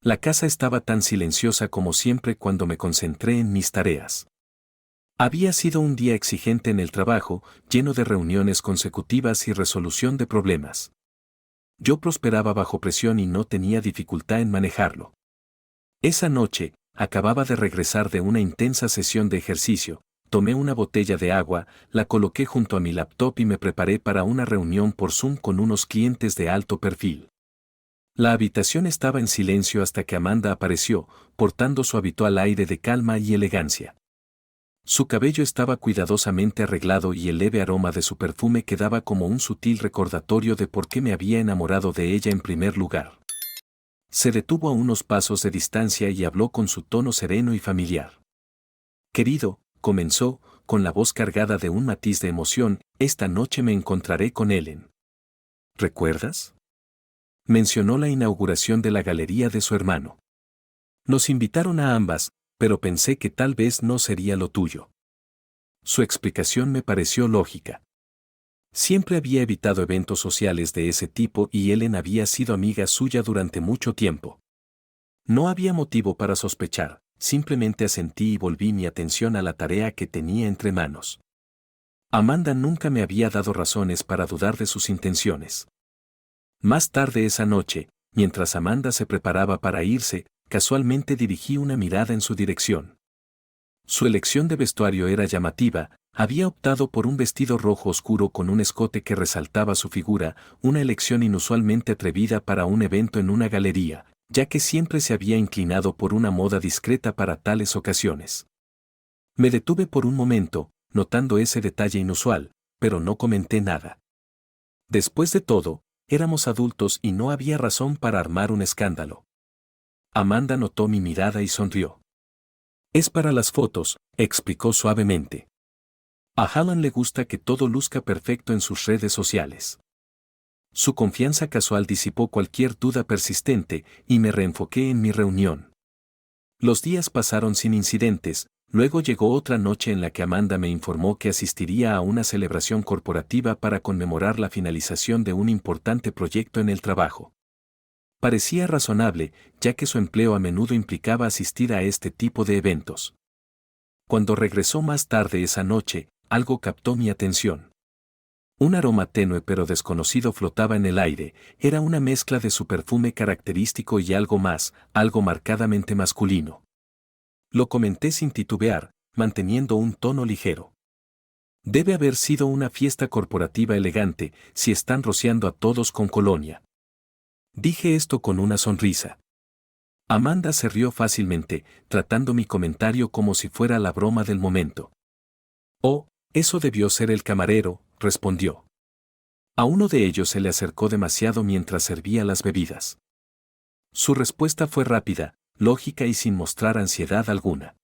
La casa estaba tan silenciosa como siempre cuando me concentré en mis tareas. Había sido un día exigente en el trabajo, lleno de reuniones consecutivas y resolución de problemas. Yo prosperaba bajo presión y no tenía dificultad en manejarlo. Esa noche, acababa de regresar de una intensa sesión de ejercicio, tomé una botella de agua, la coloqué junto a mi laptop y me preparé para una reunión por Zoom con unos clientes de alto perfil. La habitación estaba en silencio hasta que Amanda apareció, portando su habitual aire de calma y elegancia. Su cabello estaba cuidadosamente arreglado y el leve aroma de su perfume quedaba como un sutil recordatorio de por qué me había enamorado de ella en primer lugar. Se detuvo a unos pasos de distancia y habló con su tono sereno y familiar. Querido, comenzó, con la voz cargada de un matiz de emoción, esta noche me encontraré con Ellen. ¿Recuerdas? Mencionó la inauguración de la galería de su hermano. Nos invitaron a ambas, pero pensé que tal vez no sería lo tuyo. Su explicación me pareció lógica. Siempre había evitado eventos sociales de ese tipo y Ellen había sido amiga suya durante mucho tiempo. No había motivo para sospechar, simplemente asentí y volví mi atención a la tarea que tenía entre manos. Amanda nunca me había dado razones para dudar de sus intenciones. Más tarde esa noche, mientras Amanda se preparaba para irse, casualmente dirigí una mirada en su dirección. Su elección de vestuario era llamativa, había optado por un vestido rojo oscuro con un escote que resaltaba su figura, una elección inusualmente atrevida para un evento en una galería, ya que siempre se había inclinado por una moda discreta para tales ocasiones. Me detuve por un momento, notando ese detalle inusual, pero no comenté nada. Después de todo, éramos adultos y no había razón para armar un escándalo. Amanda notó mi mirada y sonrió. Es para las fotos, explicó suavemente. A Helen le gusta que todo luzca perfecto en sus redes sociales. Su confianza casual disipó cualquier duda persistente y me reenfoqué en mi reunión. Los días pasaron sin incidentes, luego llegó otra noche en la que Amanda me informó que asistiría a una celebración corporativa para conmemorar la finalización de un importante proyecto en el trabajo. Parecía razonable, ya que su empleo a menudo implicaba asistir a este tipo de eventos. Cuando regresó más tarde esa noche, algo captó mi atención. Un aroma tenue pero desconocido flotaba en el aire, era una mezcla de su perfume característico y algo más, algo marcadamente masculino. Lo comenté sin titubear, manteniendo un tono ligero. Debe haber sido una fiesta corporativa elegante, si están rociando a todos con colonia. Dije esto con una sonrisa. Amanda se rió fácilmente, tratando mi comentario como si fuera la broma del momento. Oh, eso debió ser el camarero, respondió. A uno de ellos se le acercó demasiado mientras servía las bebidas. Su respuesta fue rápida, lógica y sin mostrar ansiedad alguna.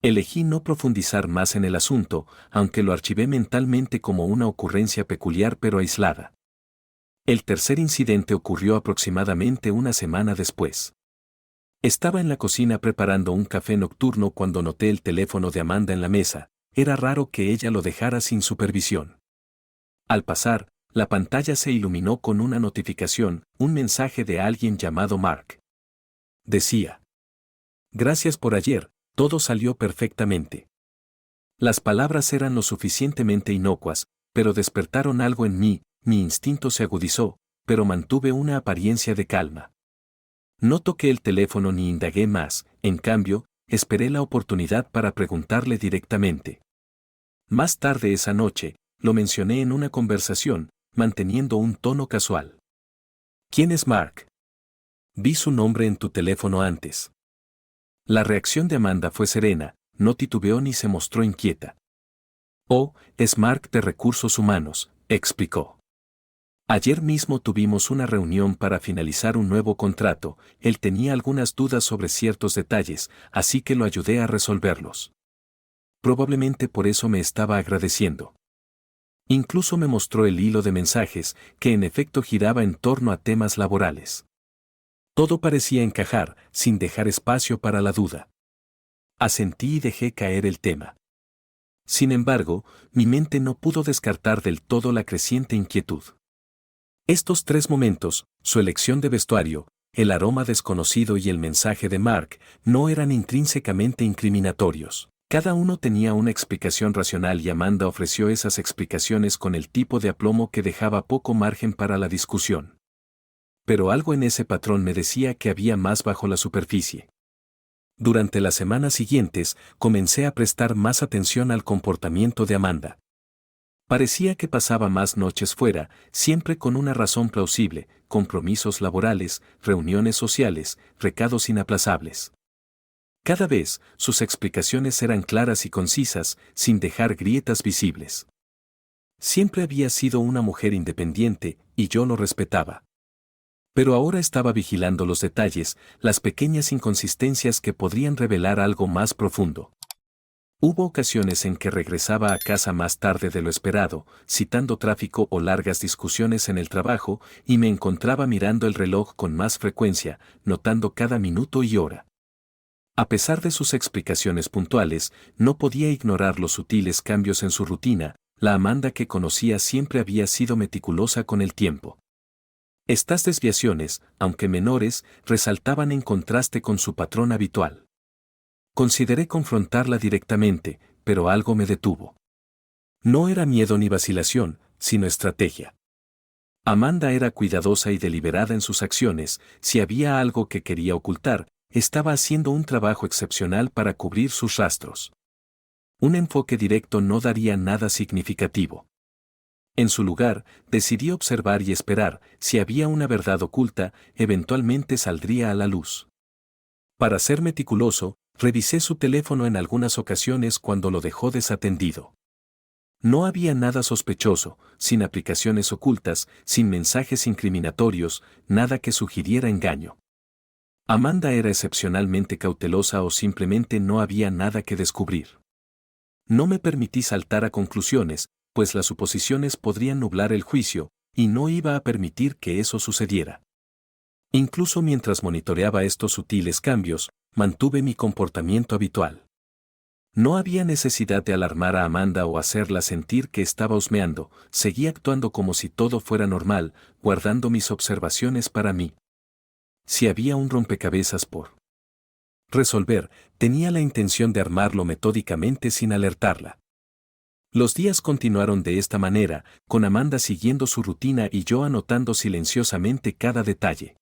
Elegí no profundizar más en el asunto, aunque lo archivé mentalmente como una ocurrencia peculiar pero aislada. El tercer incidente ocurrió aproximadamente una semana después. Estaba en la cocina preparando un café nocturno cuando noté el teléfono de Amanda en la mesa. Era raro que ella lo dejara sin supervisión. Al pasar, la pantalla se iluminó con una notificación, un mensaje de alguien llamado Mark. Decía: gracias por ayer, todo salió perfectamente. Las palabras eran lo suficientemente inocuas, pero despertaron algo en mí, mi instinto se agudizó, pero mantuve una apariencia de calma. No toqué el teléfono ni indagué más, en cambio, esperé la oportunidad para preguntarle directamente. Más tarde esa noche, lo mencioné en una conversación, manteniendo un tono casual. ¿Quién es Mark? Vi su nombre en tu teléfono antes. La reacción de Amanda fue serena, no titubeó ni se mostró inquieta. Oh, es Mark de Recursos Humanos, explicó. Ayer mismo tuvimos una reunión para finalizar un nuevo contrato, él tenía algunas dudas sobre ciertos detalles, así que lo ayudé a resolverlos. Probablemente por eso me estaba agradeciendo. Incluso me mostró el hilo de mensajes, que en efecto giraba en torno a temas laborales. Todo parecía encajar, sin dejar espacio para la duda. Asentí y dejé caer el tema. Sin embargo, mi mente no pudo descartar del todo la creciente inquietud. Estos 3 momentos, su elección de vestuario, el aroma desconocido y el mensaje de Mark no eran intrínsecamente incriminatorios. Cada uno tenía una explicación racional y Amanda ofreció esas explicaciones con el tipo de aplomo que dejaba poco margen para la discusión. Pero algo en ese patrón me decía que había más bajo la superficie. Durante las semanas siguientes, comencé a prestar más atención al comportamiento de Amanda. Parecía que pasaba más noches fuera, siempre con una razón plausible, compromisos laborales, reuniones sociales, recados inaplazables. Cada vez, sus explicaciones eran claras y concisas, sin dejar grietas visibles. Siempre había sido una mujer independiente, y yo lo respetaba. Pero ahora estaba vigilando los detalles, las pequeñas inconsistencias que podrían revelar algo más profundo. Hubo ocasiones en que regresaba a casa más tarde de lo esperado, citando tráfico o largas discusiones en el trabajo, y me encontraba mirando el reloj con más frecuencia, notando cada minuto y hora. A pesar de sus explicaciones puntuales, no podía ignorar los sutiles cambios en su rutina. La Amanda que conocía siempre había sido meticulosa con el tiempo. Estas desviaciones, aunque menores, resaltaban en contraste con su patrón habitual. Consideré confrontarla directamente, pero algo me detuvo. No era miedo ni vacilación, sino estrategia. Amanda era cuidadosa y deliberada en sus acciones. Si había algo que quería ocultar, estaba haciendo un trabajo excepcional para cubrir sus rastros. Un enfoque directo no daría nada significativo. En su lugar, decidí observar y esperar. Si había una verdad oculta, eventualmente saldría a la luz. Para ser meticuloso, revisé su teléfono en algunas ocasiones cuando lo dejó desatendido. No había nada sospechoso, sin aplicaciones ocultas, sin mensajes incriminatorios, nada que sugiriera engaño. Amanda era excepcionalmente cautelosa o simplemente no había nada que descubrir. No me permití saltar a conclusiones, pues las suposiciones podrían nublar el juicio, y no iba a permitir que eso sucediera. Incluso mientras monitoreaba estos sutiles cambios, mantuve mi comportamiento habitual. No había necesidad de alarmar a Amanda o hacerla sentir que estaba husmeando, seguí actuando como si todo fuera normal, guardando mis observaciones para mí. Si había un rompecabezas por resolver, tenía la intención de armarlo metódicamente sin alertarla. Los días continuaron de esta manera, con Amanda siguiendo su rutina y yo anotando silenciosamente cada detalle.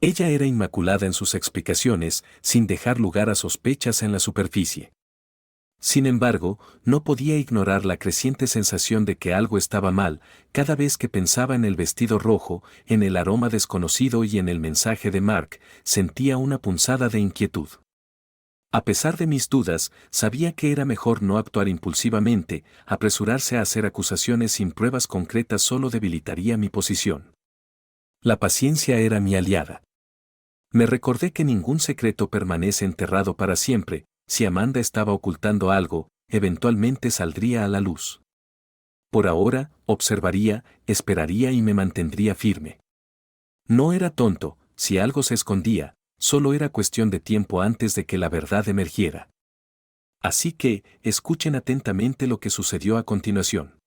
Ella era inmaculada en sus explicaciones, sin dejar lugar a sospechas en la superficie. Sin embargo, no podía ignorar la creciente sensación de que algo estaba mal, cada vez que pensaba en el vestido rojo, en el aroma desconocido y en el mensaje de Mark, sentía una punzada de inquietud. A pesar de mis dudas, sabía que era mejor no actuar impulsivamente. Apresurarse a hacer acusaciones sin pruebas concretas solo debilitaría mi posición. La paciencia era mi aliada. Me recordé que ningún secreto permanece enterrado para siempre. Si Amanda estaba ocultando algo, eventualmente saldría a la luz. Por ahora, observaría, esperaría y me mantendría firme. No era tonto. Si algo se escondía, solo era cuestión de tiempo antes de que la verdad emergiera. Así que, escuchen atentamente lo que sucedió a continuación.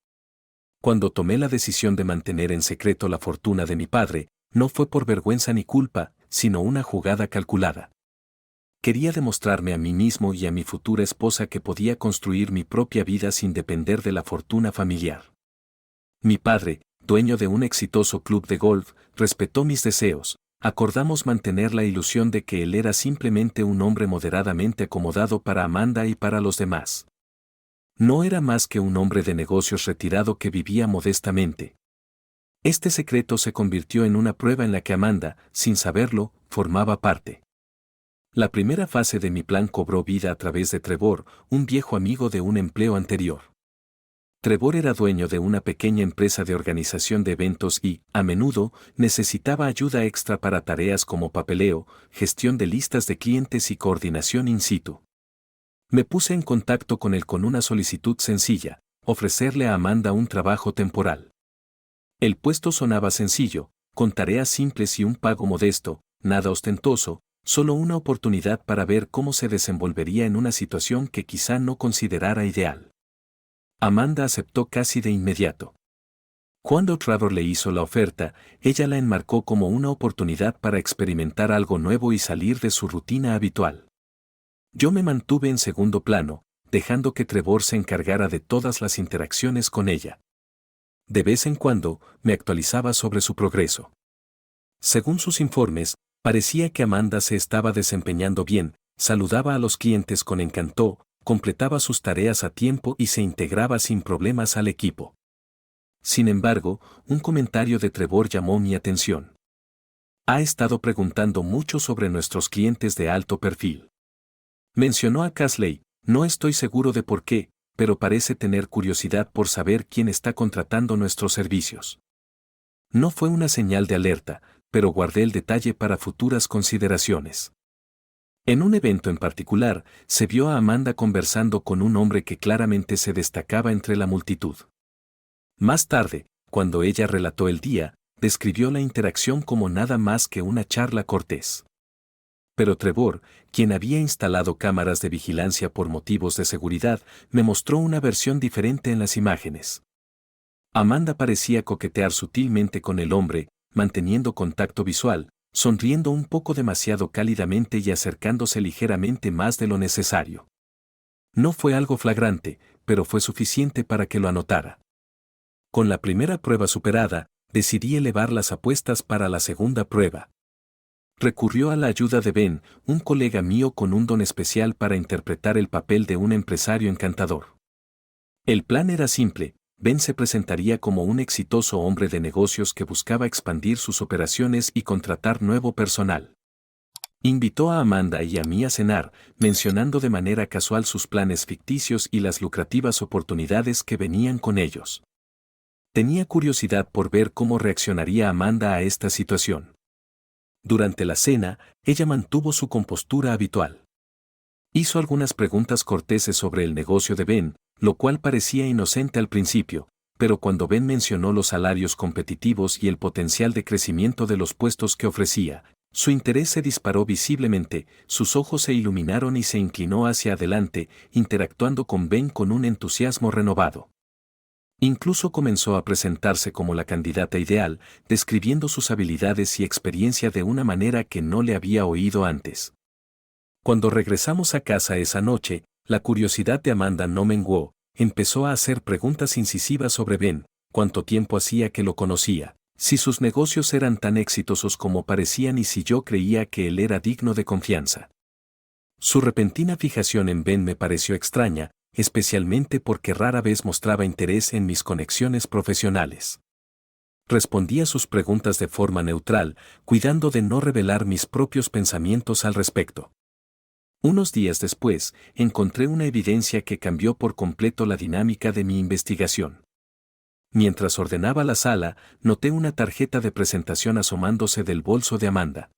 Cuando tomé la decisión de mantener en secreto la fortuna de mi padre, no fue por vergüenza ni culpa, sino una jugada calculada. Quería demostrarme a mí mismo y a mi futura esposa que podía construir mi propia vida sin depender de la fortuna familiar. Mi padre, dueño de un exitoso club de golf, respetó mis deseos. Acordamos mantener la ilusión de que él era simplemente un hombre moderadamente acomodado para Amanda y para los demás. No era más que un hombre de negocios retirado que vivía modestamente. Este secreto se convirtió en una prueba en la que Amanda, sin saberlo, formaba parte. La primera fase de mi plan cobró vida a través de Trevor, un viejo amigo de un empleo anterior. Trevor era dueño de una pequeña empresa de organización de eventos y, a menudo, necesitaba ayuda extra para tareas como papeleo, gestión de listas de clientes y coordinación in situ. Me puse en contacto con él con una solicitud sencilla: ofrecerle a Amanda un trabajo temporal. El puesto sonaba sencillo, con tareas simples y un pago modesto, nada ostentoso, solo una oportunidad para ver cómo se desenvolvería en una situación que quizá no considerara ideal. Amanda aceptó casi de inmediato. Cuando Trevor le hizo la oferta, ella la enmarcó como una oportunidad para experimentar algo nuevo y salir de su rutina habitual. Yo me mantuve en segundo plano, dejando que Trevor se encargara de todas las interacciones con ella. De vez en cuando, me actualizaba sobre su progreso. Según sus informes, parecía que Amanda se estaba desempeñando bien, saludaba a los clientes con encanto, completaba sus tareas a tiempo y se integraba sin problemas al equipo. Sin embargo, un comentario de Trevor llamó mi atención. Ha estado preguntando mucho sobre nuestros clientes de alto perfil. Mencionó a Casley, no estoy seguro de por qué, pero parece tener curiosidad por saber quién está contratando nuestros servicios. No fue una señal de alerta, pero guardé el detalle para futuras consideraciones. En un evento en particular, se vio a Amanda conversando con un hombre que claramente se destacaba entre la multitud. Más tarde, cuando ella relató el día, describió la interacción como nada más que una charla cortés. Pero Trevor, quien había instalado cámaras de vigilancia por motivos de seguridad, me mostró una versión diferente en las imágenes. Amanda parecía coquetear sutilmente con el hombre, manteniendo contacto visual, sonriendo un poco demasiado cálidamente y acercándose ligeramente más de lo necesario. No fue algo flagrante, pero fue suficiente para que lo anotara. Con la primera prueba superada, decidí elevar las apuestas para la segunda prueba. Recurrió a la ayuda de Ben, un colega mío con un don especial para interpretar el papel de un empresario encantador. El plan era simple: Ben se presentaría como un exitoso hombre de negocios que buscaba expandir sus operaciones y contratar nuevo personal. Invitó a Amanda y a mí a cenar, mencionando de manera casual sus planes ficticios y las lucrativas oportunidades que venían con ellos. Tenía curiosidad por ver cómo reaccionaría Amanda a esta situación. Durante la cena, ella mantuvo su compostura habitual. Hizo algunas preguntas corteses sobre el negocio de Ben, lo cual parecía inocente al principio, pero cuando Ben mencionó los salarios competitivos y el potencial de crecimiento de los puestos que ofrecía, su interés se disparó visiblemente, sus ojos se iluminaron y se inclinó hacia adelante, interactuando con Ben con un entusiasmo renovado. Incluso comenzó a presentarse como la candidata ideal, describiendo sus habilidades y experiencia de una manera que no le había oído antes. Cuando regresamos a casa esa noche, la curiosidad de Amanda no menguó, empezó a hacer preguntas incisivas sobre Ben, cuánto tiempo hacía que lo conocía, si sus negocios eran tan exitosos como parecían y si yo creía que él era digno de confianza. Su repentina fijación en Ben me pareció extraña, especialmente porque rara vez mostraba interés en mis conexiones profesionales. Respondía sus preguntas de forma neutral, cuidando de no revelar mis propios pensamientos al respecto. Unos días después, encontré una evidencia que cambió por completo la dinámica de mi investigación. Mientras ordenaba la sala, noté una tarjeta de presentación asomándose del bolso de Amanda.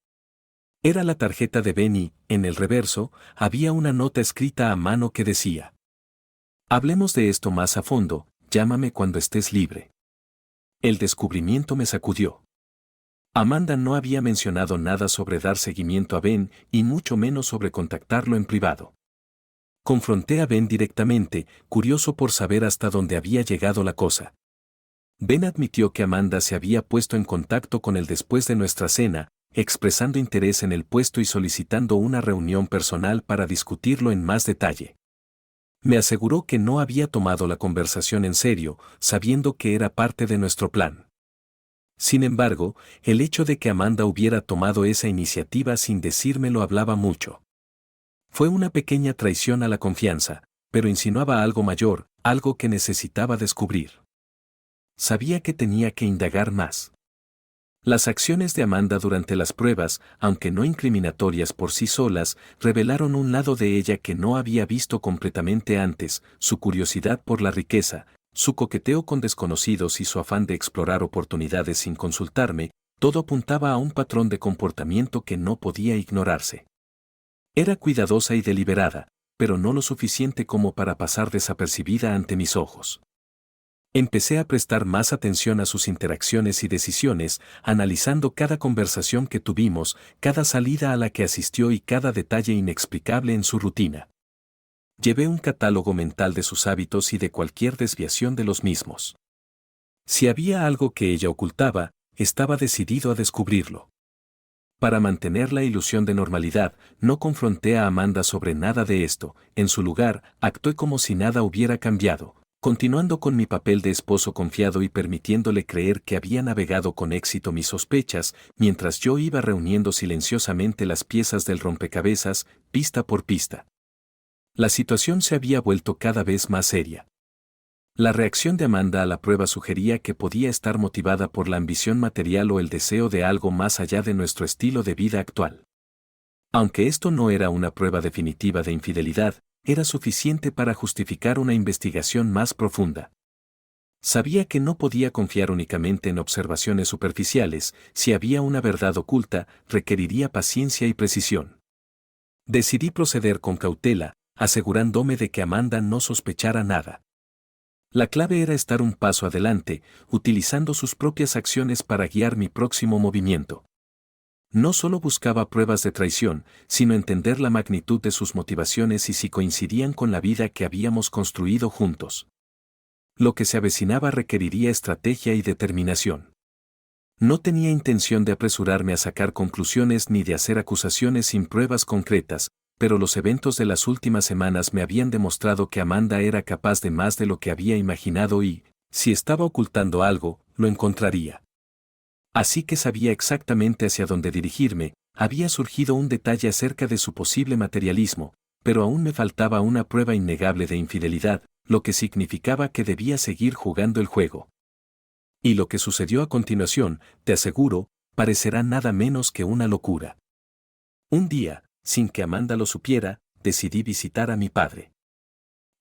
Era la tarjeta de Ben y, en el reverso, había una nota escrita a mano que decía: hablemos de esto más a fondo, llámame cuando estés libre. El descubrimiento me sacudió. Amanda no había mencionado nada sobre dar seguimiento a Ben y mucho menos sobre contactarlo en privado. Confronté a Ben directamente, curioso por saber hasta dónde había llegado la cosa. Ben admitió que Amanda se había puesto en contacto con él después de nuestra cena, expresando interés en el puesto y solicitando una reunión personal para discutirlo en más detalle. Me aseguró que no había tomado la conversación en serio, sabiendo que era parte de nuestro plan. Sin embargo, el hecho de que Amanda hubiera tomado esa iniciativa sin decírmelo hablaba mucho. Fue una pequeña traición a la confianza, pero insinuaba algo mayor, algo que necesitaba descubrir. Sabía que tenía que indagar más. Las acciones de Amanda durante las pruebas, aunque no incriminatorias por sí solas, revelaron un lado de ella que no había visto completamente antes: su curiosidad por la riqueza, su coqueteo con desconocidos y su afán de explorar oportunidades sin consultarme. Todo apuntaba a un patrón de comportamiento que no podía ignorarse. Era cuidadosa y deliberada, pero no lo suficiente como para pasar desapercibida ante mis ojos. Empecé a prestar más atención a sus interacciones y decisiones, analizando cada conversación que tuvimos, cada salida a la que asistió y cada detalle inexplicable en su rutina. Llevé un catálogo mental de sus hábitos y de cualquier desviación de los mismos. Si había algo que ella ocultaba, estaba decidido a descubrirlo. Para mantener la ilusión de normalidad, no confronté a Amanda sobre nada de esto, en su lugar, actué como si nada hubiera cambiado, continuando con mi papel de esposo confiado y permitiéndole creer que había navegado con éxito mis sospechas, mientras yo iba reuniendo silenciosamente las piezas del rompecabezas, pista por pista. La situación se había vuelto cada vez más seria. La reacción de Amanda a la prueba sugería que podía estar motivada por la ambición material o el deseo de algo más allá de nuestro estilo de vida actual. Aunque esto no era una prueba definitiva de infidelidad, era suficiente para justificar una investigación más profunda. Sabía que no podía confiar únicamente en observaciones superficiales, si había una verdad oculta, requeriría paciencia y precisión. Decidí proceder con cautela, asegurándome de que Amanda no sospechara nada. La clave era estar un paso adelante, utilizando sus propias acciones para guiar mi próximo movimiento. No solo buscaba pruebas de traición, sino entender la magnitud de sus motivaciones y si coincidían con la vida que habíamos construido juntos. Lo que se avecinaba requeriría estrategia y determinación. No tenía intención de apresurarme a sacar conclusiones ni de hacer acusaciones sin pruebas concretas, pero los eventos de las últimas semanas me habían demostrado que Amanda era capaz de más de lo que había imaginado y, si estaba ocultando algo, lo encontraría. Así que sabía exactamente hacia dónde dirigirme. Había surgido un detalle acerca de su posible materialismo, pero aún me faltaba una prueba innegable de infidelidad, lo que significaba que debía seguir jugando el juego. Y lo que sucedió a continuación, te aseguro, parecerá nada menos que una locura. Un día, sin que Amanda lo supiera, decidí visitar a mi padre.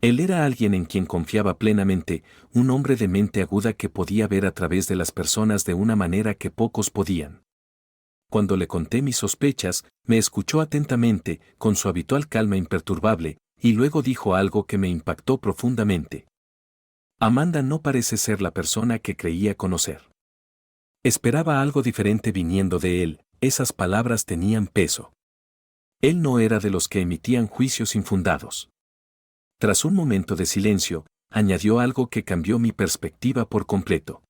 Él era alguien en quien confiaba plenamente, un hombre de mente aguda que podía ver a través de las personas de una manera que pocos podían. Cuando le conté mis sospechas, me escuchó atentamente, con su habitual calma imperturbable, y luego dijo algo que me impactó profundamente. Amanda no parece ser la persona que creía conocer. Esperaba algo diferente viniendo de él, esas palabras tenían peso. Él no era de los que emitían juicios infundados. Tras un momento de silencio, añadió algo que cambió mi perspectiva por completo.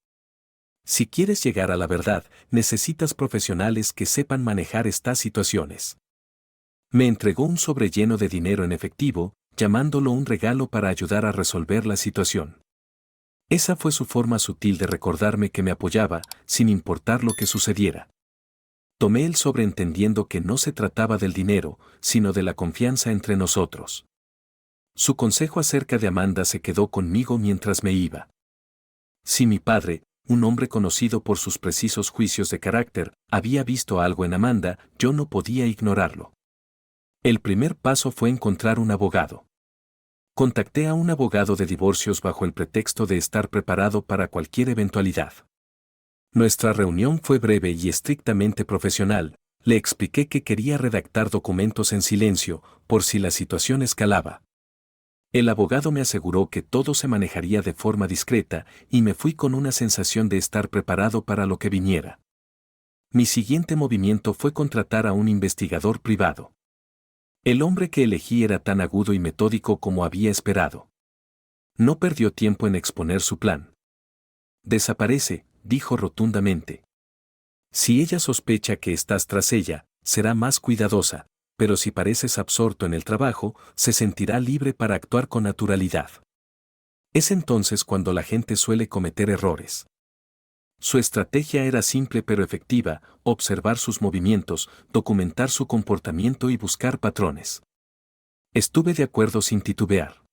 Si quieres llegar a la verdad, necesitas profesionales que sepan manejar estas situaciones. Me entregó un sobre lleno de dinero en efectivo, llamándolo un regalo para ayudar a resolver la situación. Esa fue su forma sutil de recordarme que me apoyaba, sin importar lo que sucediera. Tomé el sobre entendiendo que no se trataba del dinero, sino de la confianza entre nosotros. Su consejo acerca de Amanda se quedó conmigo mientras me iba. Si mi padre, un hombre conocido por sus precisos juicios de carácter, había visto algo en Amanda, yo no podía ignorarlo. El primer paso fue encontrar un abogado. Contacté a un abogado de divorcios bajo el pretexto de estar preparado para cualquier eventualidad. Nuestra reunión fue breve y estrictamente profesional. Le expliqué que quería redactar documentos en silencio, por si la situación escalaba. El abogado me aseguró que todo se manejaría de forma discreta, y me fui con una sensación de estar preparado para lo que viniera. Mi siguiente movimiento fue contratar a un investigador privado. El hombre que elegí era tan agudo y metódico como había esperado. No perdió tiempo en exponer su plan. Desaparece, dijo rotundamente. Si ella sospecha que estás tras ella, será más cuidadosa, pero si pareces absorto en el trabajo, se sentirá libre para actuar con naturalidad. Es entonces cuando la gente suele cometer errores. Su estrategia era simple pero efectiva: observar sus movimientos, documentar su comportamiento y buscar patrones. Estuve de acuerdo sin titubear.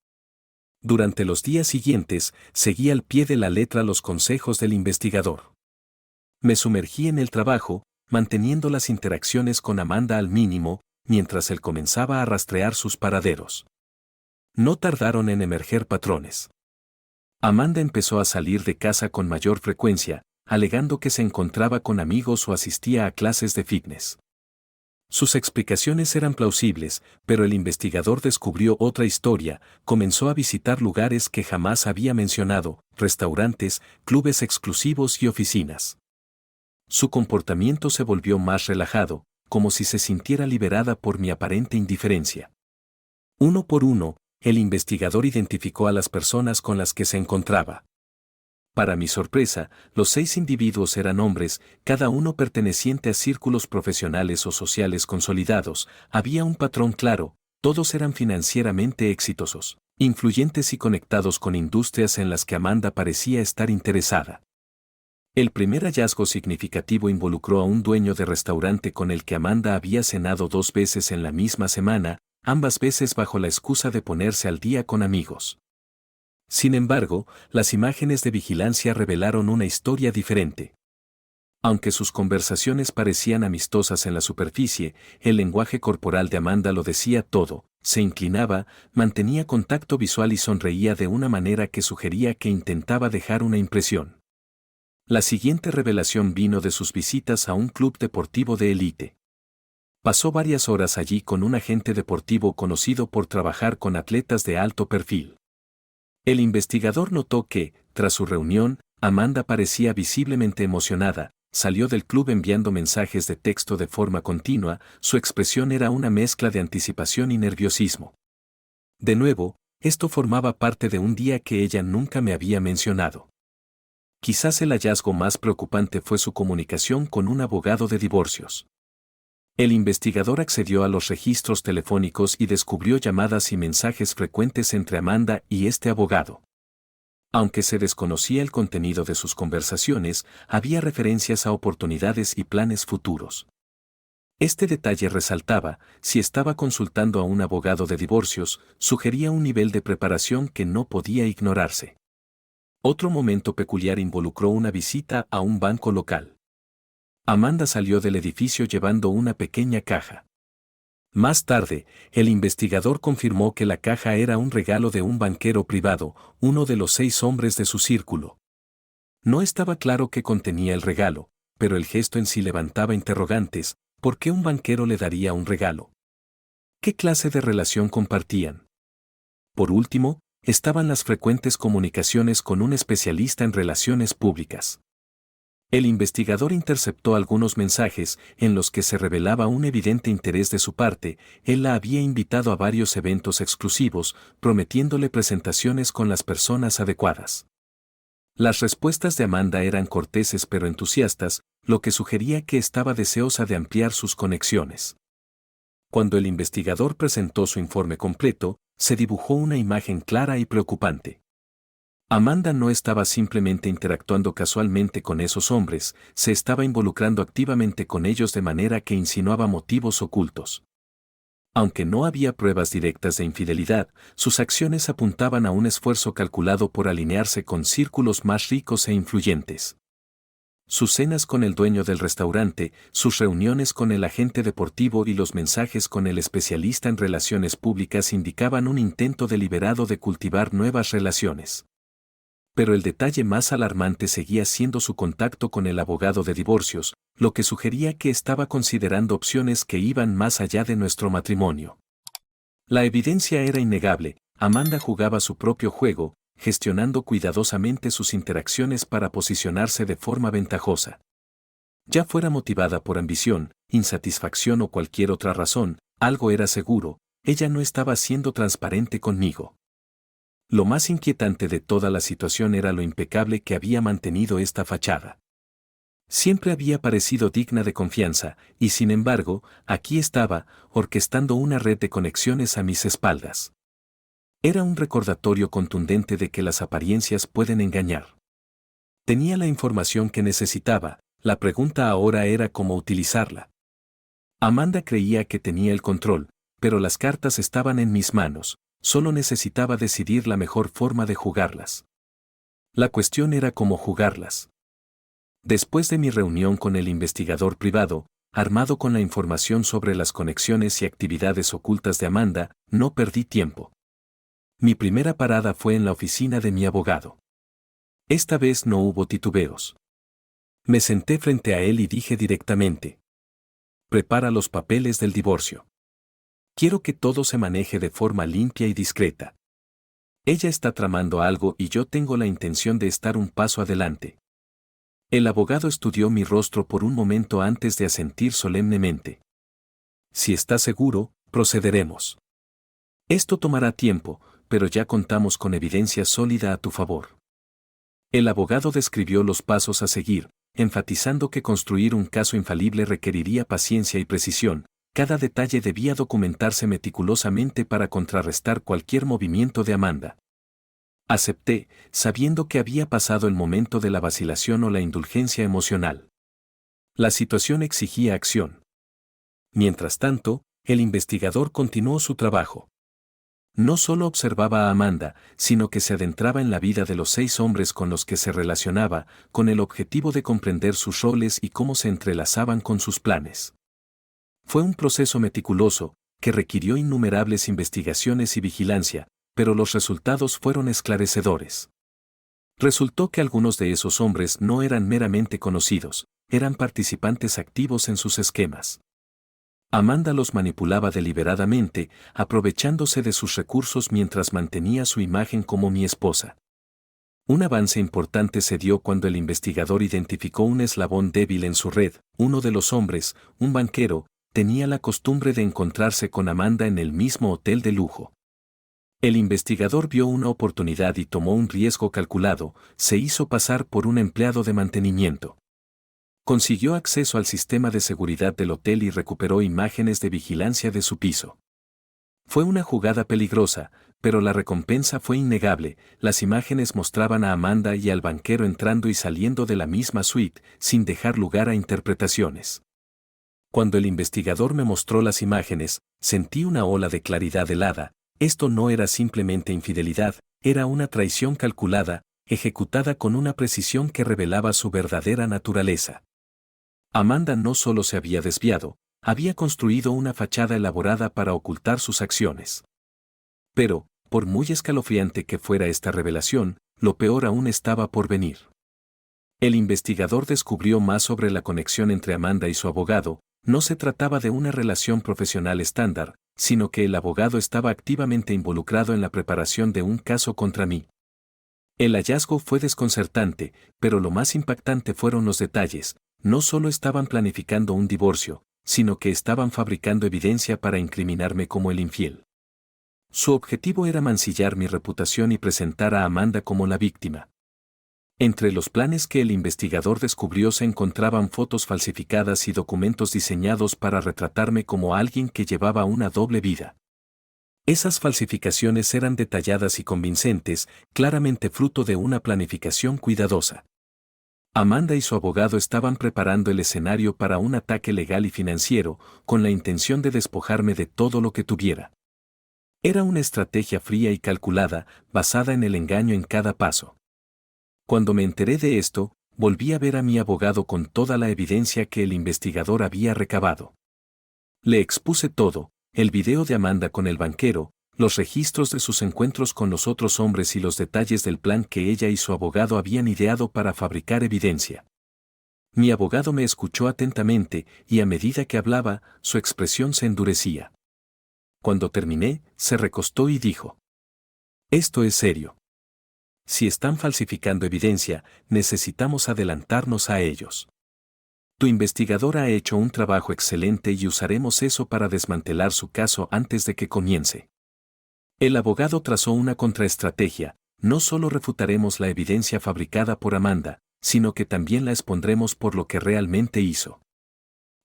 Durante los días siguientes, seguí al pie de la letra los consejos del investigador. Me sumergí en el trabajo, manteniendo las interacciones con Amanda al mínimo, mientras él comenzaba a rastrear sus paraderos. No tardaron en emerger patrones. Amanda empezó a salir de casa con mayor frecuencia, alegando que se encontraba con amigos o asistía a clases de fitness. Sus explicaciones eran plausibles, pero el investigador descubrió otra historia: comenzó a visitar lugares que jamás había mencionado, restaurantes, clubes exclusivos y oficinas. Su comportamiento se volvió más relajado, como si se sintiera liberada por mi aparente indiferencia. Uno por uno, el investigador identificó a las personas con las que se encontraba. Para mi sorpresa, los 6 individuos eran hombres, cada uno perteneciente a círculos profesionales o sociales consolidados. Había un patrón claro: todos eran financieramente exitosos, influyentes y conectados con industrias en las que Amanda parecía estar interesada. El primer hallazgo significativo involucró a un dueño de restaurante con el que Amanda había cenado 2 veces en la misma semana, ambas veces bajo la excusa de ponerse al día con amigos. Sin embargo, las imágenes de vigilancia revelaron una historia diferente. Aunque sus conversaciones parecían amistosas en la superficie, el lenguaje corporal de Amanda lo decía todo. Se inclinaba, mantenía contacto visual y sonreía de una manera que sugería que intentaba dejar una impresión. La siguiente revelación vino de sus visitas a un club deportivo de élite. Pasó varias horas allí con un agente deportivo conocido por trabajar con atletas de alto perfil. El investigador notó que, tras su reunión, Amanda parecía visiblemente emocionada. Salió del club enviando mensajes de texto de forma continua. Su expresión era una mezcla de anticipación y nerviosismo. De nuevo, esto formaba parte de un día que ella nunca me había mencionado. Quizás el hallazgo más preocupante fue su comunicación con un abogado de divorcios. El investigador accedió a los registros telefónicos y descubrió llamadas y mensajes frecuentes entre Amanda y este abogado. Aunque se desconocía el contenido de sus conversaciones, había referencias a oportunidades y planes futuros. Este detalle resaltaba: si estaba consultando a un abogado de divorcios, sugería un nivel de preparación que no podía ignorarse. Otro momento peculiar involucró una visita a un banco local. Amanda salió del edificio llevando una pequeña caja. Más tarde, el investigador confirmó que la caja era un regalo de un banquero privado, uno de los 6 hombres de su círculo. No estaba claro qué contenía el regalo, pero el gesto en sí levantaba interrogantes: ¿por qué un banquero le daría un regalo? ¿Qué clase de relación compartían? Por último, estaban las frecuentes comunicaciones con un especialista en relaciones públicas. El investigador interceptó algunos mensajes en los que se revelaba un evidente interés de su parte. Él la había invitado a varios eventos exclusivos, prometiéndole presentaciones con las personas adecuadas. Las respuestas de Amanda eran corteses pero entusiastas, lo que sugería que estaba deseosa de ampliar sus conexiones. Cuando el investigador presentó su informe completo, se dibujó una imagen clara y preocupante. Amanda no estaba simplemente interactuando casualmente con esos hombres, se estaba involucrando activamente con ellos de manera que insinuaba motivos ocultos. Aunque no había pruebas directas de infidelidad, sus acciones apuntaban a un esfuerzo calculado por alinearse con círculos más ricos e influyentes. Sus cenas con el dueño del restaurante, sus reuniones con el agente deportivo y los mensajes con el especialista en relaciones públicas indicaban un intento deliberado de cultivar nuevas relaciones. Pero el detalle más alarmante seguía siendo su contacto con el abogado de divorcios, lo que sugería que estaba considerando opciones que iban más allá de nuestro matrimonio. La evidencia era innegable: Amanda jugaba su propio juego, gestionando cuidadosamente sus interacciones para posicionarse de forma ventajosa. Ya fuera motivada por ambición, insatisfacción o cualquier otra razón, algo era seguro: ella no estaba siendo transparente conmigo. Lo más inquietante de toda la situación era lo impecable que había mantenido esta fachada. Siempre había parecido digna de confianza, y sin embargo, aquí estaba, orquestando una red de conexiones a mis espaldas. Era un recordatorio contundente de que las apariencias pueden engañar. Tenía la información que necesitaba, la pregunta ahora era cómo utilizarla. Amanda creía que tenía el control, pero las cartas estaban en mis manos. Solo necesitaba decidir la mejor forma de jugarlas. La cuestión era cómo jugarlas. Después de mi reunión con el investigador privado, armado con la información sobre las conexiones y actividades ocultas de Amanda, no perdí tiempo. Mi primera parada fue en la oficina de mi abogado. Esta vez no hubo titubeos. Me senté frente a él y dije directamente: prepara los papeles del divorcio. Quiero que todo se maneje de forma limpia y discreta. Ella está tramando algo y yo tengo la intención de estar un paso adelante. El abogado estudió mi rostro por un momento antes de asentir solemnemente. Si estás seguro, procederemos. Esto tomará tiempo, pero ya contamos con evidencia sólida a tu favor. El abogado describió los pasos a seguir, enfatizando que construir un caso infalible requeriría paciencia y precisión. Cada detalle debía documentarse meticulosamente para contrarrestar cualquier movimiento de Amanda. Acepté, sabiendo que había pasado el momento de la vacilación o la indulgencia emocional. La situación exigía acción. Mientras tanto, el investigador continuó su trabajo. No solo observaba a Amanda, sino que se adentraba en la vida de los 6 hombres con los que se relacionaba, con el objetivo de comprender sus roles y cómo se entrelazaban con sus planes. Fue un proceso meticuloso, que requirió innumerables investigaciones y vigilancia, pero los resultados fueron esclarecedores. Resultó que algunos de esos hombres no eran meramente conocidos, eran participantes activos en sus esquemas. Amanda los manipulaba deliberadamente, aprovechándose de sus recursos mientras mantenía su imagen como mi esposa. Un avance importante se dio cuando el investigador identificó un eslabón débil en su red. Uno de los hombres, un banquero, tenía la costumbre de encontrarse con Amanda en el mismo hotel de lujo. El investigador vio una oportunidad y tomó un riesgo calculado, se hizo pasar por un empleado de mantenimiento. Consiguió acceso al sistema de seguridad del hotel y recuperó imágenes de vigilancia de su piso. Fue una jugada peligrosa, pero la recompensa fue innegable. Las imágenes mostraban a Amanda y al banquero entrando y saliendo de la misma suite, sin dejar lugar a interpretaciones. Cuando el investigador me mostró las imágenes, sentí una ola de claridad helada. Esto no era simplemente infidelidad, era una traición calculada, ejecutada con una precisión que revelaba su verdadera naturaleza. Amanda no solo se había desviado, había construido una fachada elaborada para ocultar sus acciones. Pero, por muy escalofriante que fuera esta revelación, lo peor aún estaba por venir. El investigador descubrió más sobre la conexión entre Amanda y su abogado. No se trataba de una relación profesional estándar, sino que el abogado estaba activamente involucrado en la preparación de un caso contra mí. El hallazgo fue desconcertante, pero lo más impactante fueron los detalles. No solo estaban planificando un divorcio, sino que estaban fabricando evidencia para incriminarme como el infiel. Su objetivo era mancillar mi reputación y presentar a Amanda como la víctima. Entre los planes que el investigador descubrió se encontraban fotos falsificadas y documentos diseñados para retratarme como alguien que llevaba una doble vida. Esas falsificaciones eran detalladas y convincentes, claramente fruto de una planificación cuidadosa. Amanda y su abogado estaban preparando el escenario para un ataque legal y financiero, con la intención de despojarme de todo lo que tuviera. Era una estrategia fría y calculada, basada en el engaño en cada paso. Cuando me enteré de esto, volví a ver a mi abogado con toda la evidencia que el investigador había recabado. Le expuse todo, el video de Amanda con el banquero, los registros de sus encuentros con los otros hombres y los detalles del plan que ella y su abogado habían ideado para fabricar evidencia. Mi abogado me escuchó atentamente y a medida que hablaba, su expresión se endurecía. Cuando terminé, se recostó y dijo: «Esto es serio. Si están falsificando evidencia, necesitamos adelantarnos a ellos. Tu investigador ha hecho un trabajo excelente y usaremos eso para desmantelar su caso antes de que comience». El abogado trazó una contraestrategia. No solo refutaremos la evidencia fabricada por Amanda, sino que también la expondremos por lo que realmente hizo.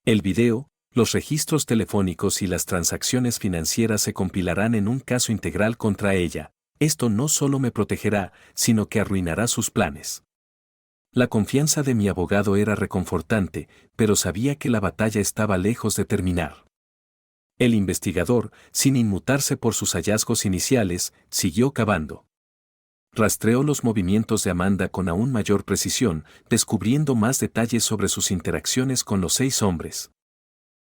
El video, los registros telefónicos y las transacciones financieras se compilarán en un caso integral contra ella. Esto no solo me protegerá, sino que arruinará sus planes. La confianza de mi abogado era reconfortante, pero sabía que la batalla estaba lejos de terminar. El investigador, sin inmutarse por sus hallazgos iniciales, siguió cavando. Rastreó los movimientos de Amanda con aún mayor precisión, descubriendo más detalles sobre sus interacciones con los 6 hombres.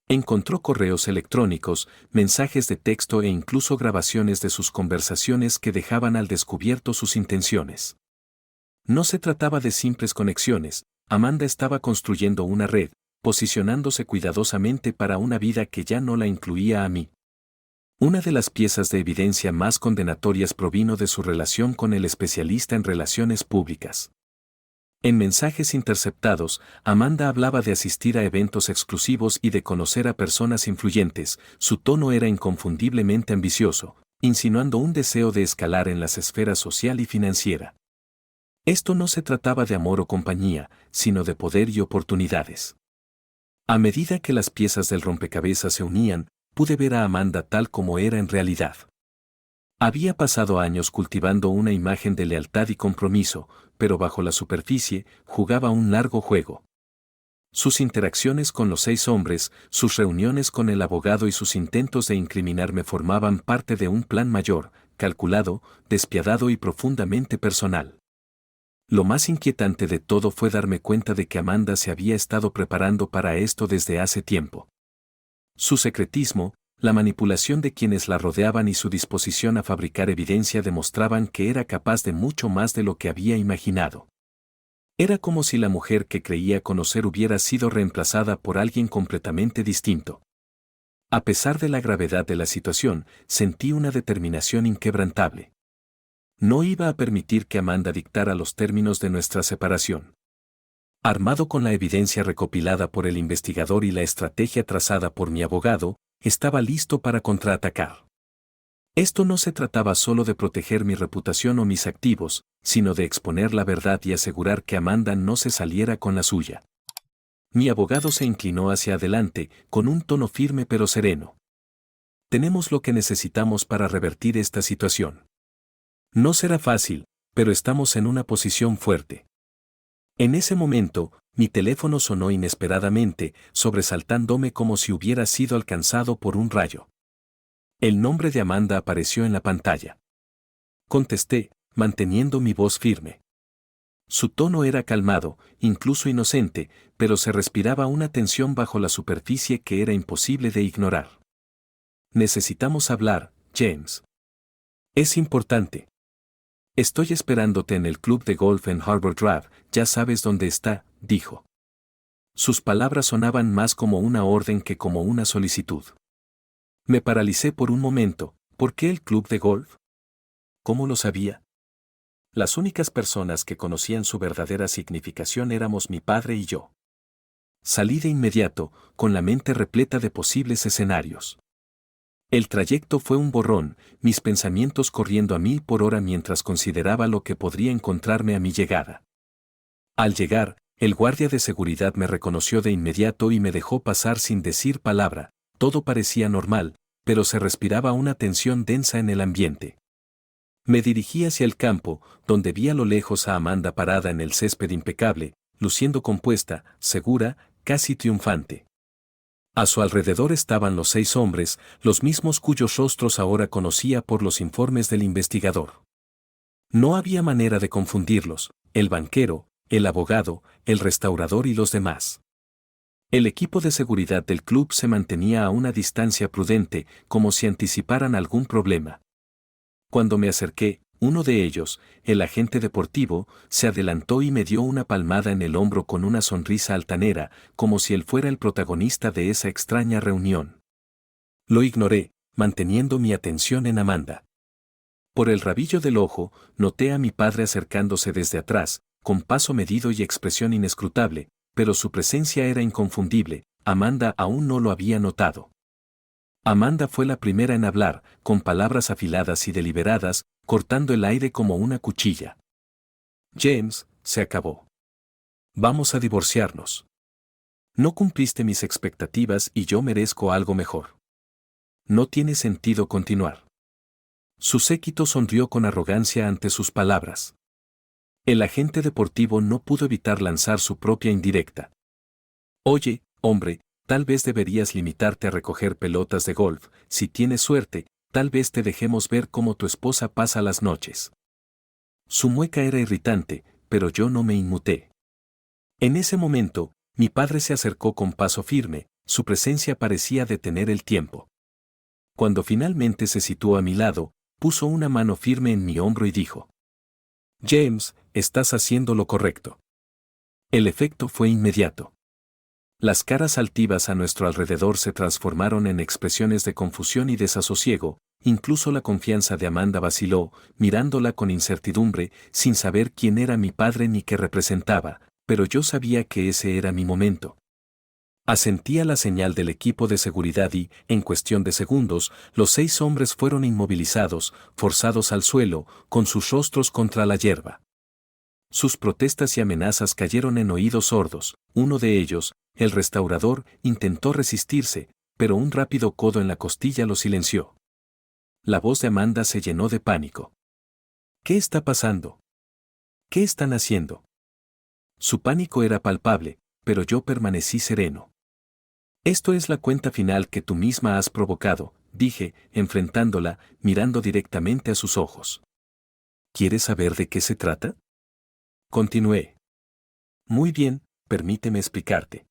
Encontró correos electrónicos, mensajes de texto e incluso grabaciones de sus conversaciones que dejaban al descubierto sus intenciones. No se trataba de simples conexiones. Amanda estaba construyendo una red, posicionándose cuidadosamente para una vida que ya no la incluía a mí. Una de las piezas de evidencia más condenatorias provino de su relación con el especialista en relaciones públicas. En mensajes interceptados, Amanda hablaba de asistir a eventos exclusivos y de conocer a personas influyentes. Su tono era inconfundiblemente ambicioso, insinuando un deseo de escalar en las esferas social y financiera. Esto no se trataba de amor o compañía, sino de poder y oportunidades. A medida que las piezas del rompecabezas se unían, pude ver a Amanda tal como era en realidad. Había pasado años cultivando una imagen de lealtad y compromiso, pero bajo la superficie jugaba un largo juego. Sus interacciones con los 6 hombres, sus reuniones con el abogado y sus intentos de incriminarme formaban parte de un plan mayor, calculado, despiadado y profundamente personal. Lo más inquietante de todo fue darme cuenta de que Amanda se había estado preparando para esto desde hace tiempo. Su secretismo, la manipulación de quienes la rodeaban y su disposición a fabricar evidencia demostraban que era capaz de mucho más de lo que había imaginado. Era como si la mujer que creía conocer hubiera sido reemplazada por alguien completamente distinto. A pesar de la gravedad de la situación, sentí una determinación inquebrantable. No iba a permitir que Amanda dictara los términos de nuestra separación. Armado con la evidencia recopilada por el investigador y la estrategia trazada por mi abogado, estaba listo para contraatacar. Esto no se trataba solo de proteger mi reputación o mis activos, sino de exponer la verdad y asegurar que Amanda no se saliera con la suya. Mi abogado se inclinó hacia adelante, con un tono firme pero sereno. Tenemos lo que necesitamos para revertir esta situación. No será fácil, pero estamos en una posición fuerte. En ese momento, mi teléfono sonó inesperadamente, sobresaltándome como si hubiera sido alcanzado por un rayo. El nombre de Amanda apareció en la pantalla. Contesté, manteniendo mi voz firme. Su tono era calmado, incluso inocente, pero se respiraba una tensión bajo la superficie que era imposible de ignorar. Necesitamos hablar, James. Es importante. Estoy esperándote en el club de golf en Harbor Drive, ya sabes dónde está, dijo. Sus palabras sonaban más como una orden que como una solicitud. Me paralicé por un momento. ¿Por qué el club de golf? ¿Cómo lo sabía? Las únicas personas que conocían su verdadera significación éramos mi padre y yo. Salí de inmediato, con la mente repleta de posibles escenarios. El trayecto fue un borrón, mis pensamientos corriendo a 1000 por hora mientras consideraba lo que podría encontrarme a mi llegada. Al llegar, el guardia de seguridad me reconoció de inmediato y me dejó pasar sin decir palabra. Todo parecía normal, pero se respiraba una tensión densa en el ambiente. Me dirigí hacia el campo, donde vi a lo lejos a Amanda parada en el césped impecable, luciendo compuesta, segura, casi triunfante. A su alrededor estaban los 6 hombres, los mismos cuyos rostros ahora conocía por los informes del investigador. No había manera de confundirlos, el banquero, el abogado, el restaurador y los demás. El equipo de seguridad del club se mantenía a una distancia prudente, como si anticiparan algún problema. Cuando me acerqué, uno de ellos, el agente deportivo, se adelantó y me dio una palmada en el hombro con una sonrisa altanera, como si él fuera el protagonista de esa extraña reunión. Lo ignoré, manteniendo mi atención en Amanda. Por el rabillo del ojo, noté a mi padre acercándose desde atrás, con paso medido y expresión inescrutable, pero su presencia era inconfundible. Amanda aún no lo había notado. Amanda fue la primera en hablar, con palabras afiladas y deliberadas, cortando el aire como una cuchilla. James, se acabó. Vamos a divorciarnos. No cumpliste mis expectativas y yo merezco algo mejor. No tiene sentido continuar. Su séquito sonrió con arrogancia ante sus palabras. El agente deportivo no pudo evitar lanzar su propia indirecta. Oye, hombre, tal vez deberías limitarte a recoger pelotas de golf. Si tienes suerte, tal vez te dejemos ver cómo tu esposa pasa las noches. Su mueca era irritante, pero yo no me inmuté. En ese momento, mi padre se acercó con paso firme, su presencia parecía detener el tiempo. Cuando finalmente se situó a mi lado, puso una mano firme en mi hombro y dijo: James, estás haciendo lo correcto. El efecto fue inmediato. Las caras altivas a nuestro alrededor se transformaron en expresiones de confusión y desasosiego, incluso la confianza de Amanda vaciló, mirándola con incertidumbre, sin saber quién era mi padre ni qué representaba, pero yo sabía que ese era mi momento. Asentía la señal del equipo de seguridad y, en cuestión de segundos, los 6 hombres fueron inmovilizados, forzados al suelo, con sus rostros contra la hierba. Sus protestas y amenazas cayeron en oídos sordos. Uno de ellos, el restaurador, intentó resistirse, pero un rápido codo en la costilla lo silenció. La voz de Amanda se llenó de pánico. ¿Qué está pasando? ¿Qué están haciendo? Su pánico era palpable, pero yo permanecí sereno. Esto es la cuenta final que tú misma has provocado, dije, enfrentándola, mirando directamente a sus ojos. ¿Quieres saber de qué se trata? Continué. Muy bien, permíteme explicarte.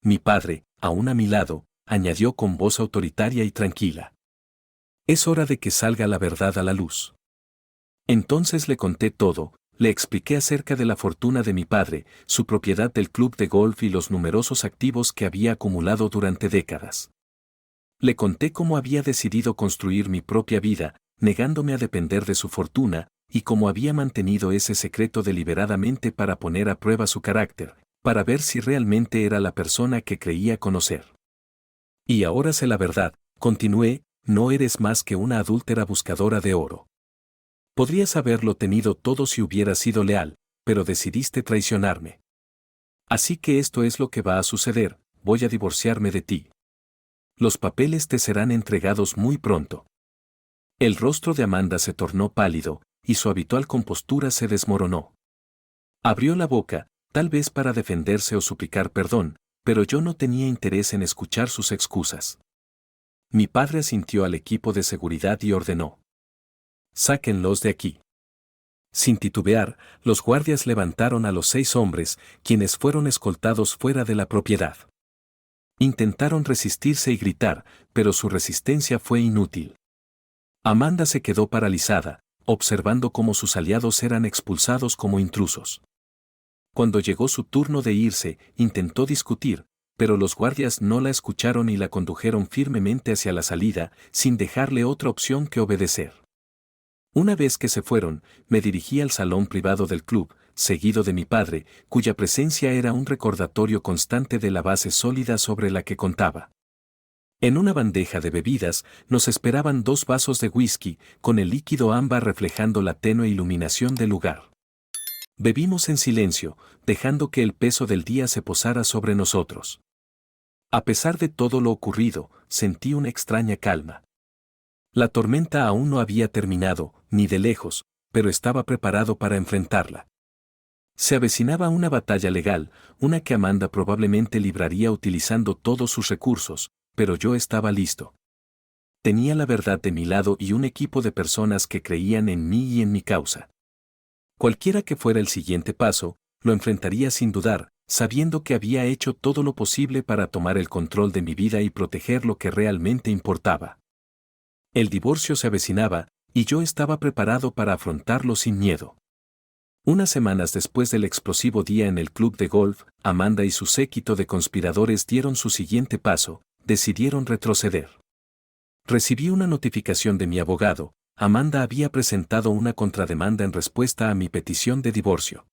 Mi padre, aún a mi lado, añadió con voz autoritaria y tranquila. Es hora de que salga la verdad a la luz. Entonces le conté todo, le expliqué acerca de la fortuna de mi padre, su propiedad del club de golf y los numerosos activos que había acumulado durante décadas. Le conté cómo había decidido construir mi propia vida, negándome a depender de su fortuna, y cómo había mantenido ese secreto deliberadamente para poner a prueba su carácter, para ver si realmente era la persona que creía conocer. Y ahora sé la verdad, continué, no eres más que una adúltera buscadora de oro. Podrías haberlo tenido todo si hubieras sido leal, pero decidiste traicionarme. Así que esto es lo que va a suceder, voy a divorciarme de ti. Los papeles te serán entregados muy pronto. El rostro de Amanda se tornó pálido, y su habitual compostura se desmoronó. Abrió la boca, tal vez para defenderse o suplicar perdón, pero yo no tenía interés en escuchar sus excusas. Mi padre asintió al equipo de seguridad y ordenó: sáquenlos de aquí. Sin titubear, los guardias levantaron a los 6 hombres, quienes fueron escoltados fuera de la propiedad. Intentaron resistirse y gritar, pero su resistencia fue inútil. Amanda se quedó paralizada, observando cómo sus aliados eran expulsados como intrusos. Cuando llegó su turno de irse, intentó discutir, pero los guardias no la escucharon y la condujeron firmemente hacia la salida, sin dejarle otra opción que obedecer. Una vez que se fueron, me dirigí al salón privado del club, seguido de mi padre, cuya presencia era un recordatorio constante de la base sólida sobre la que contaba. En una bandeja de bebidas nos esperaban 2 vasos de whisky, con el líquido ámbar reflejando la tenue iluminación del lugar. Bebimos en silencio, dejando que el peso del día se posara sobre nosotros. A pesar de todo lo ocurrido, sentí una extraña calma. La tormenta aún no había terminado, ni de lejos, pero estaba preparado para enfrentarla. Se avecinaba una batalla legal, una que Amanda probablemente libraría utilizando todos sus recursos, pero yo estaba listo. Tenía la verdad de mi lado y un equipo de personas que creían en mí y en mi causa. Cualquiera que fuera el siguiente paso, lo enfrentaría sin dudar, sabiendo que había hecho todo lo posible para tomar el control de mi vida y proteger lo que realmente importaba. El divorcio se avecinaba, y yo estaba preparado para afrontarlo sin miedo. Unas semanas después del explosivo día en el club de golf, Amanda y su séquito de conspiradores dieron su siguiente paso, decidieron retroceder. Recibí una notificación de mi abogado: Amanda había presentado una contrademanda en respuesta a mi petición de divorcio.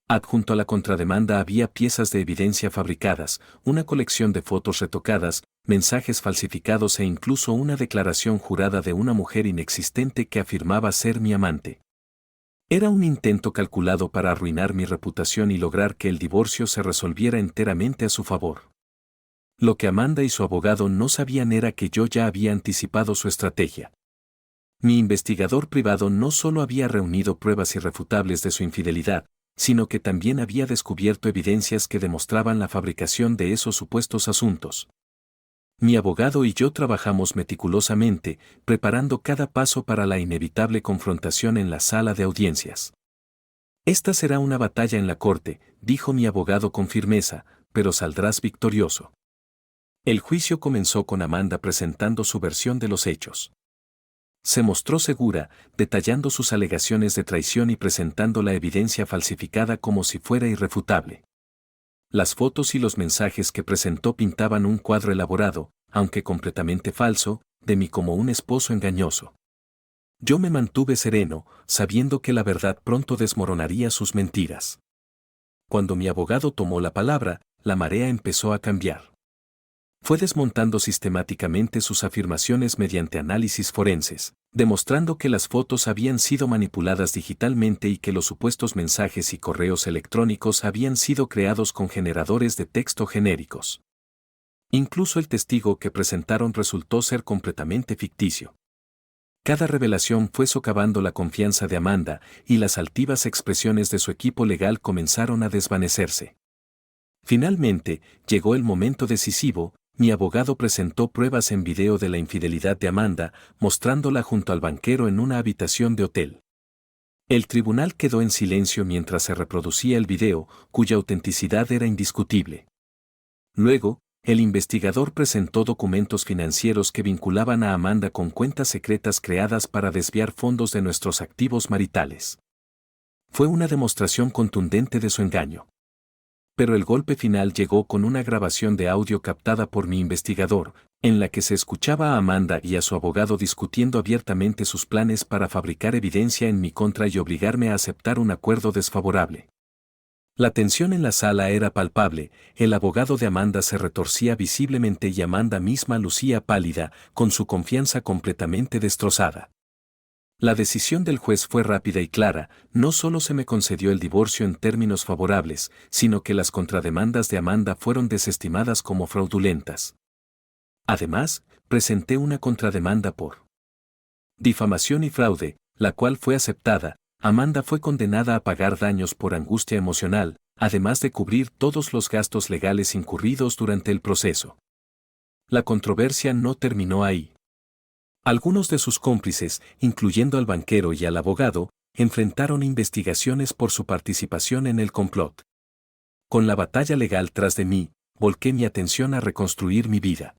Adjunto a la contrademanda había piezas de evidencia fabricadas, una colección de fotos retocadas, mensajes falsificados e incluso una declaración jurada de una mujer inexistente que afirmaba ser mi amante. Era un intento calculado para arruinar mi reputación y lograr que el divorcio se resolviera enteramente a su favor. Lo que Amanda y su abogado no sabían era que yo ya había anticipado su estrategia. Mi investigador privado no solo había reunido pruebas irrefutables de su infidelidad, sino que también había descubierto evidencias que demostraban la fabricación de esos supuestos asuntos. Mi abogado y yo trabajamos meticulosamente, preparando cada paso para la inevitable confrontación en la sala de audiencias. Esta será una batalla en la corte, dijo mi abogado con firmeza, pero saldrás victorioso. El juicio comenzó con Amanda presentando su versión de los hechos. Se mostró segura, detallando sus alegaciones de traición y presentando la evidencia falsificada como si fuera irrefutable. Las fotos y los mensajes que presentó pintaban un cuadro elaborado, aunque completamente falso, de mí como un esposo engañoso. Yo me mantuve sereno, sabiendo que la verdad pronto desmoronaría sus mentiras. Cuando mi abogado tomó la palabra, la marea empezó a cambiar. Fue desmontando sistemáticamente sus afirmaciones mediante análisis forenses, demostrando que las fotos habían sido manipuladas digitalmente y que los supuestos mensajes y correos electrónicos habían sido creados con generadores de texto genéricos. Incluso el testigo que presentaron resultó ser completamente ficticio. Cada revelación fue socavando la confianza de Amanda y las altivas expresiones de su equipo legal comenzaron a desvanecerse. Finalmente, llegó el momento decisivo. Mi abogado presentó pruebas en video de la infidelidad de Amanda, mostrándola junto al banquero en una habitación de hotel. El tribunal quedó en silencio mientras se reproducía el video, cuya autenticidad era indiscutible. Luego, el investigador presentó documentos financieros que vinculaban a Amanda con cuentas secretas creadas para desviar fondos de nuestros activos maritales. Fue una demostración contundente de su engaño. Pero el golpe final llegó con una grabación de audio captada por mi investigador, en la que se escuchaba a Amanda y a su abogado discutiendo abiertamente sus planes para fabricar evidencia en mi contra y obligarme a aceptar un acuerdo desfavorable. La tensión en la sala era palpable, el abogado de Amanda se retorcía visiblemente y Amanda misma lucía pálida, con su confianza completamente destrozada. La decisión del juez fue rápida y clara, no solo se me concedió el divorcio en términos favorables, sino que las contrademandas de Amanda fueron desestimadas como fraudulentas. Además, presenté una contrademanda por difamación y fraude, la cual fue aceptada. Amanda fue condenada a pagar daños por angustia emocional, además de cubrir todos los gastos legales incurridos durante el proceso. La controversia no terminó ahí. Algunos de sus cómplices, incluyendo al banquero y al abogado, enfrentaron investigaciones por su participación en el complot. Con la batalla legal tras de mí, volqué mi atención a reconstruir mi vida.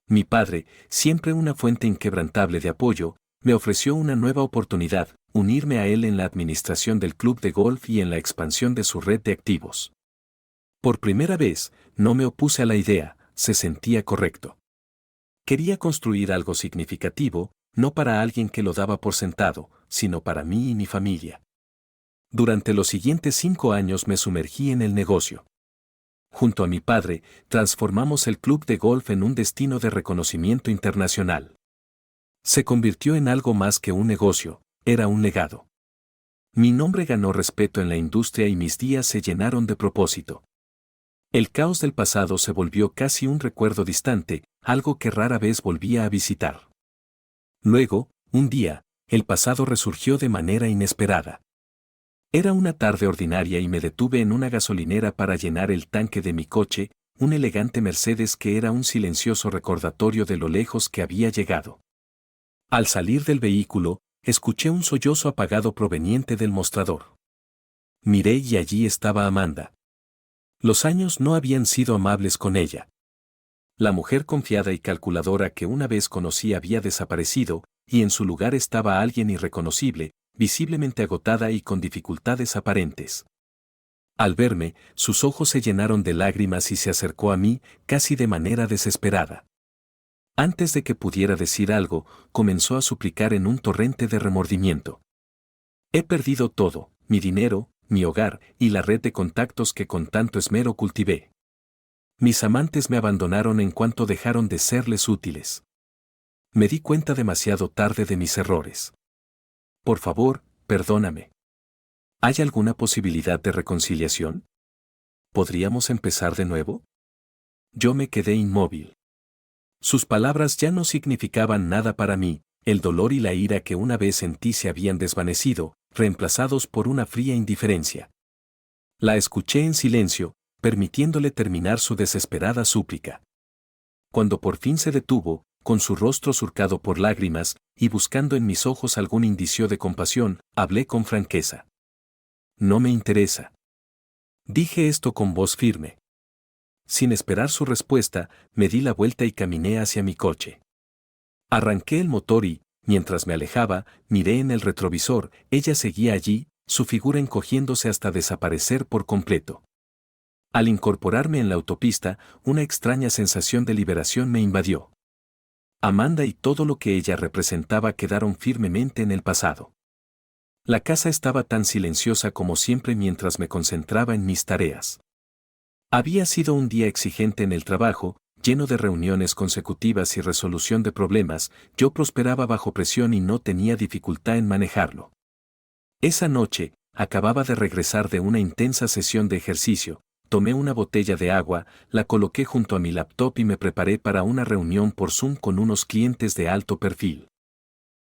Mi padre, siempre una fuente inquebrantable de apoyo, me ofreció una nueva oportunidad, unirme a él en la administración del club de golf y en la expansión de su red de activos. Por primera vez, no me opuse a la idea, se sentía correcto. Quería construir algo significativo, no para alguien que lo daba por sentado, sino para mí y mi familia. Durante los siguientes 5 años me sumergí en el negocio. Junto a mi padre, transformamos el club de golf en un destino de reconocimiento internacional. Se convirtió en algo más que un negocio, era un legado. Mi nombre ganó respeto en la industria y mis días se llenaron de propósito. El caos del pasado se volvió casi un recuerdo distante, algo que rara vez volvía a visitar. Luego, un día, el pasado resurgió de manera inesperada. Era una tarde ordinaria y me detuve en una gasolinera para llenar el tanque de mi coche, un elegante Mercedes que era un silencioso recordatorio de lo lejos que había llegado. Al salir del vehículo, escuché un sollozo apagado proveniente del mostrador. Miré y allí estaba Amanda. Los años no habían sido amables con ella. La mujer confiada y calculadora que una vez conocí había desaparecido, y en su lugar estaba alguien irreconocible, visiblemente agotada y con dificultades aparentes. Al verme, sus ojos se llenaron de lágrimas y se acercó a mí, casi de manera desesperada. Antes de que pudiera decir algo, comenzó a suplicar en un torrente de remordimiento. He perdido todo, mi dinero, mi hogar y la red de contactos que con tanto esmero cultivé. Mis amantes me abandonaron en cuanto dejaron de serles útiles. Me di cuenta demasiado tarde de mis errores. Por favor, perdóname. ¿Hay alguna posibilidad de reconciliación? ¿Podríamos empezar de nuevo? Yo me quedé inmóvil. Sus palabras ya no significaban nada para mí, el dolor y la ira que una vez sentí se habían desvanecido, reemplazados por una fría indiferencia. La escuché en silencio, permitiéndole terminar su desesperada súplica. Cuando por fin se detuvo, con su rostro surcado por lágrimas, y buscando en mis ojos algún indicio de compasión, hablé con franqueza. No me interesa. Dije esto con voz firme. Sin esperar su respuesta, me di la vuelta y caminé hacia mi coche. Arranqué el motor y, mientras me alejaba, miré en el retrovisor, ella seguía allí, su figura encogiéndose hasta desaparecer por completo. Al incorporarme en la autopista, una extraña sensación de liberación me invadió. Amanda y todo lo que ella representaba quedaron firmemente en el pasado. La casa estaba tan silenciosa como siempre mientras me concentraba en mis tareas. Había sido un día exigente en el trabajo, lleno de reuniones consecutivas y resolución de problemas, yo prosperaba bajo presión y no tenía dificultad en manejarlo. Esa noche, acababa de regresar de una intensa sesión de ejercicio, tomé una botella de agua, la coloqué junto a mi laptop y me preparé para una reunión por Zoom con unos clientes de alto perfil.